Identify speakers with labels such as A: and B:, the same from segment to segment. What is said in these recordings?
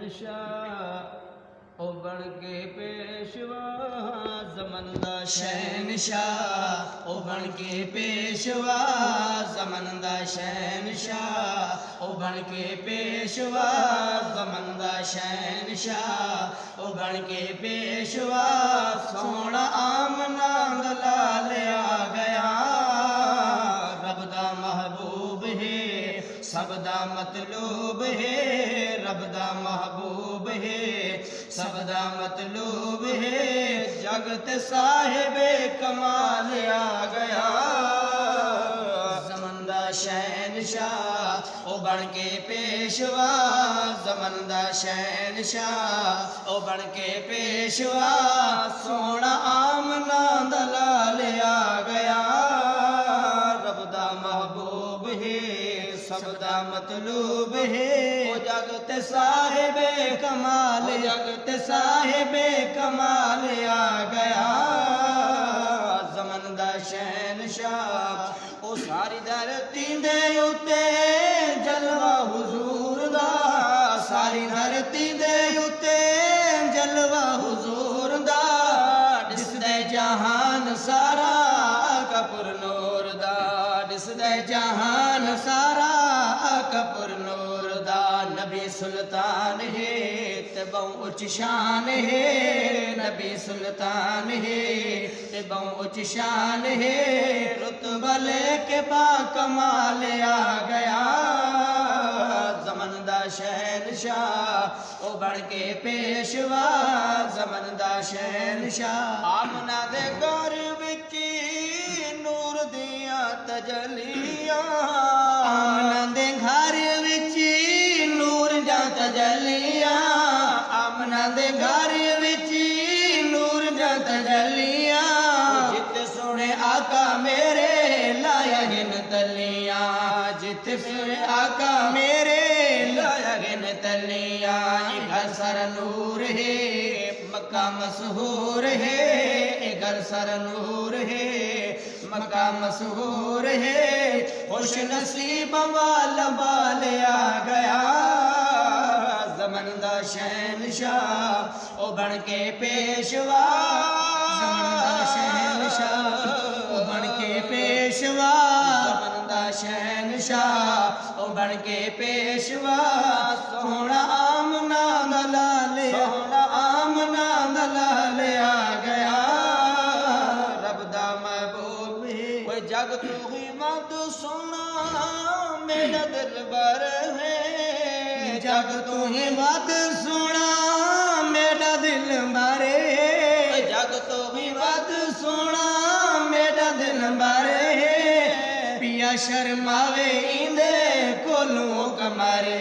A: शहनशाह ओ बन के पेशवा ज़मन दा शहनशाह ओ बन के पेशवा ज़मन दा शहनशाह ओ बन के पेशवा ज़मन दा शहनशाह ओ बन के पेशवा सोना आमना दा लाल आ गया रब दा महबूब है सब दा मतलूब है रब दा महबूब है सब दा मतलूब है जगत साहिबे कमाल आ गया ज़मन दा शहनशाह ओ बन के पेशवा ज़मन दा शहनशाह ओ बन के पेशवा सोना आमना दा लाल आ गया रब दा महबूब है सब दा मतलूब है ओ जगत साहिबे कमाल जगत साहिबे कमाल आ गया ज़मन दा शहनशाह ओ सारी धरती दे उत्ते जलवा हुजूर दा सारी धरती दे उत्ते जलवा हुजूर दा दिसदे जहान सारा कपुर नूर दा दिसदे जहान सारा कपुर नूर दा नबी सुल्तान है ते बहु उच्च शान है नबी सुल्तान है ते बहु उच्च शान है रुतबा लेके बा कमाल आ गया ज़मन दा शहनशाह ओ बन के पेशवा ज़मन दा शहनशाह आमना दे घर विच नूर दियां तजलियां आमना दे घर विच नूर दा तजलियां आमना दे घर विच नूर दा तजलियां जिते सोने आका मेरे लाया गिन तलियां जिते सोने आका मेरे लाया गिन तलियां घर सर नूर है मक्का मशहूर है घर सर नूर है मक्का मशहूर है खुश नसीब वाला बाल आ गया ज़मन दा शहनशाह ओ बन के पेशवा ज़मन दा शहनशाह ओ बन के पेशवा ज़मन दा शहनशाह ओ बन के पेशवा सोना आमना दा लाल सोना आमना दा लाल आ गया रब दा महबूब है जग तू ही मत सुना मेरा दिलबर है जग तू ही मत सुना मेरा दिल बारे जग तू ही मत सुना मेरा दिल बारे पिया शर्मावे इंदे कोलू कमारे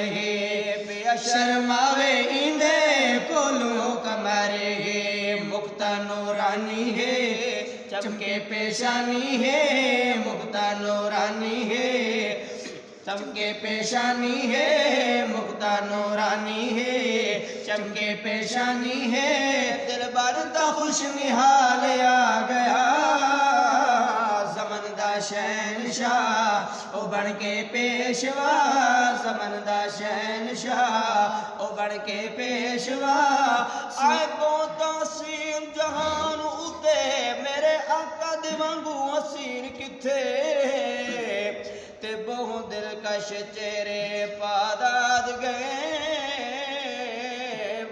A: पिया शर्मावे इंदे कोलू कमारे मुक्ता नूरानी है चमके पेशानी है मुक्ता नूरानी है चमके पेशानी है मुक्ता नूरानी है चमके पेशानी है दिल बरदा खुश निहाल आ गया ज़मन दा शहनशाह ओ बन के पेशवा ज़मन दा शहनशाह ओ बन के पेशवा आए पौता सीन जहान उते मेरे आका दे वांगू असीर किथे ते बहु दिलकश चेहरे पादाद गए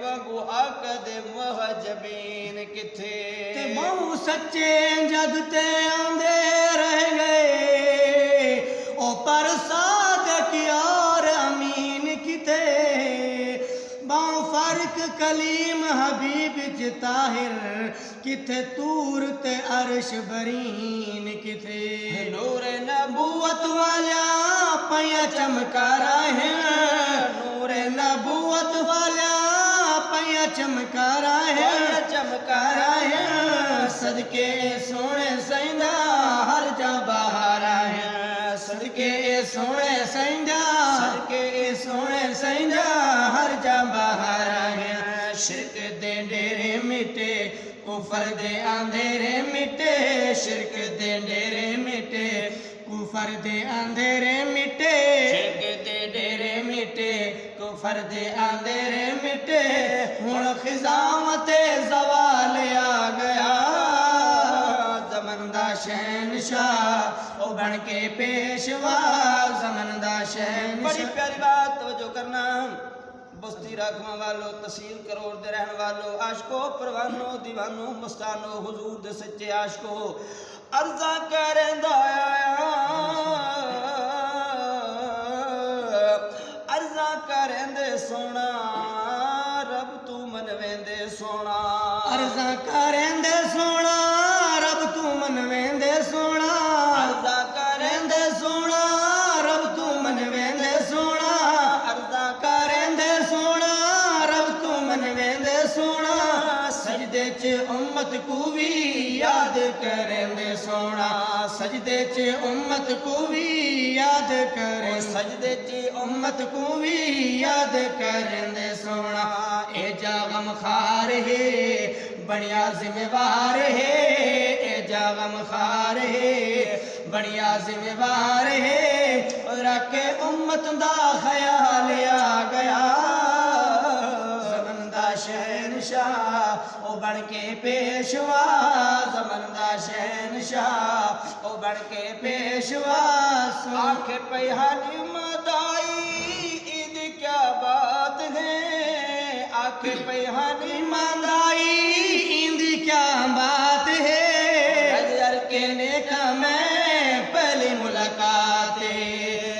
A: वांगू आका दे महजबीन किथे ते बहु सच्चे जग ते आंदे रह गए ओ पर सादक यार अमीन किथे बहु फर्क कलीम हबीब च ताहिर किथे तूर ते अर्श बरीन किथे नूर नबूवत वाला पया चमकारा है नूर नबूवत वाला पया चमकारा है सदके सोने सैंदा हर जा बहारा है सदके सोने सैंदा सदके सोने सैंदा हर जा बहारा है शिरक दे डेरे मिटे कुफर दे अंधेरे मिटे शिरक दे डेरे मिटे कुफर दे अंधेरे मिटे शिरक दे डेरे मिटे फरदे आंदे रे मिटे हुण खिजामते ज़वाल आ गया ज़मन दा शहनशाह ओ बन के पेशवा ज़मन दा शहनशाह। बड़ी प्यारी बात तवज्जो करना बस्ती राखवा वालों तहसील करोड़ दे रहन वालों आशको परवानो दीवानो मस्तानो हुजूर दे सच्चे आशको अर्जा करदा आया अर्जा करेंदे सोना रब तू मनवेंदे सोना अर्जा करेंदे सोना रब तू मनवेंदे सोना अर्जा करेंदे सोना रब तू मनवेंदे सोना अर्जा करेंदे सोना रब तू मनवेंदे सोना सजदे च उम्मत को भी याद करेंदे सोना सजदे च उम्मत को भी याद करें सजदे च उम्मत को भी याद करेंदे सोना ए जा गमखार है बढ़िया जिम्मेवार है ए जा गमखार है बढ़िया जिम्मेवार है रखे उम्मत दा ख्याल आ गया ज़मन दा शहनशाह ओ बन के पेशवा ज़मन दा शहनशाह ओ बन के पेशवा आंखें पे हाली मदाई ईद क्या बात है आंखें पे हाली मदाई ईद क्या बात है रज रज के देखा मैं पहली मुलाकात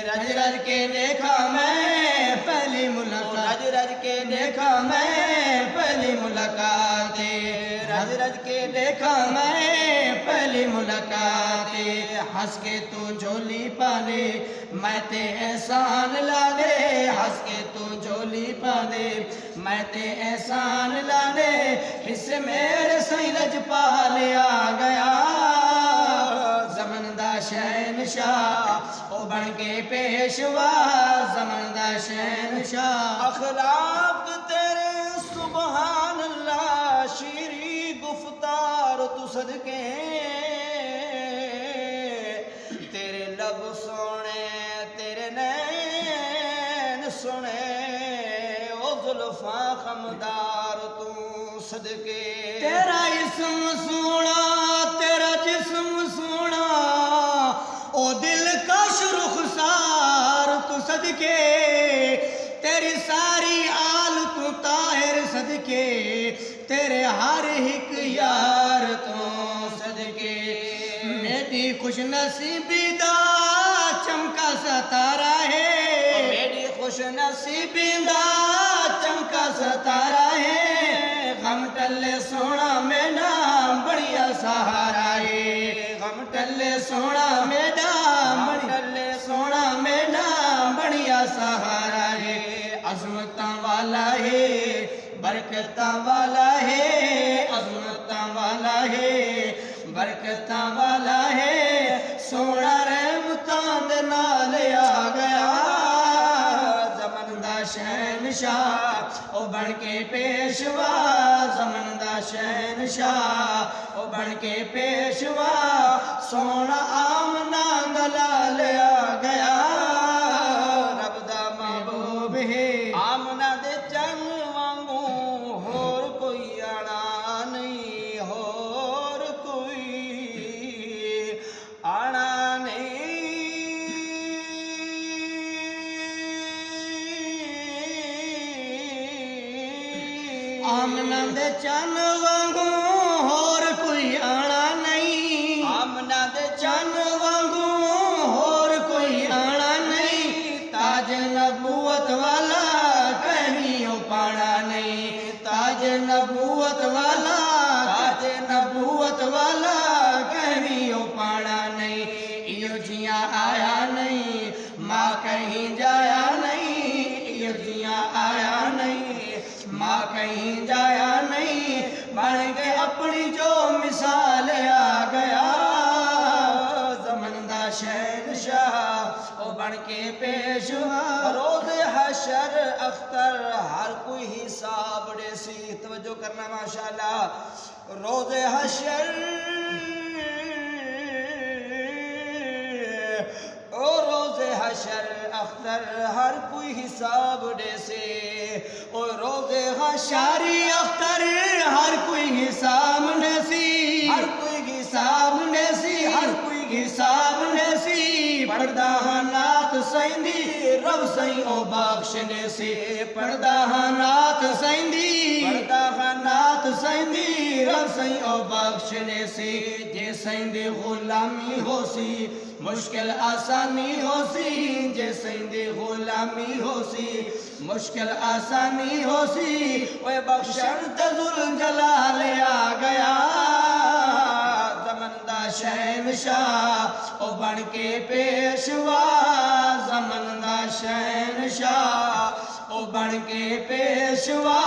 A: रज रज के देखा मैं पहली मुलाकात रज रज के देखा मैं पहली मुलाकात रज रज के देखा मैं पहली मुलाकात हंस के तू झोली पाले मैं ते एहसान ला दे हंस के तू झोली पाले मैं ते एहसान ला दे हिस्से मेरे सही लजपाल आ गया ज़मन दा शहनशाह ओ बन के पेशवा ज़मन दा शहनशाह अखलाक तेरे सुबहान अल्लाह शीरी गुफ्तार तू सदके तेरे लब सोने तेरे नैन सुने ओ जुल्फा खमदार तू सदके तेरा इस्म सोना तेरा जिस्म सोना ओ दिल का रुखसार तू सदके तेरी सारी आल तू ताहिर सदके तेरे हर एक यार तू सदके मेरी खुश नसीबी दा चमका सतारा है मेरी खुश नसीबी दा चमका सतारा है गम टल्ले सोना मेरा बढ़िया सहारा है गम टल्ले सोना मेरा टल्ले सोना मेरा बढ़िया सहारा है अजमता वाला है बरकता वाला है अजमता वाला है बरकता वाला है सोना रहमतां दे नाल आ गया ज़मन दा शहनशाह ओ बन के पेशवा ज़मन दा शहनशाह ओ बन के पेशवा सोना आमना दा लाल आ गया रब दा महबूब है आमना दे चन वांगू होर कोई आना नहीं होर कोई आना नहीं आमना दे चन वांगू होर कोई आना नहीं आमना दे चन वांगू होर कोई आना नहीं ताज नबूवत वाला कहीं पाना नहीं ताज नबूवत वाला ताज नबूवत वाला कहीं पाना नहीं इयो जिया आया नहीं माँ कहीं जाया नहीं इयो जिया आया नहीं माँ कहीं जाया नहीं बन के अपनी जो मिसाल आ गया ज़मन दा शहनशाह ओ बन के पेशवा रोज़ हशर अख्तर हर कोई हिसाब डेसी तवज्जो करना माशाअल्लाह रोज़ हशर ओ रोज़ हशर अख्तर अख्तर हर कोई हिसाब दे से ओ रोज़े हशारी अख्तर हर कोई हिसाब दे सी हर कोई हिसाब दे सी हर कोई हिसाब दे सी पढ़दा नात सैंदी रब सही ओ बख्शने से पढ़दा नात सैंदी पढ़दा नात सैंदी रब सही ओ बख्शने से जे सैंदी गुलामी हो सी मुश्किल आसानी हो सी जे सैंदी गुलामी हो सी मुश्किल आसानी हो सी ओए बख्शण तजुल जलाल आ गया ज़मन दा शहनशाह ओ बन के पेशवा ज़मन दा शहनशाह ओ बन के पेशवा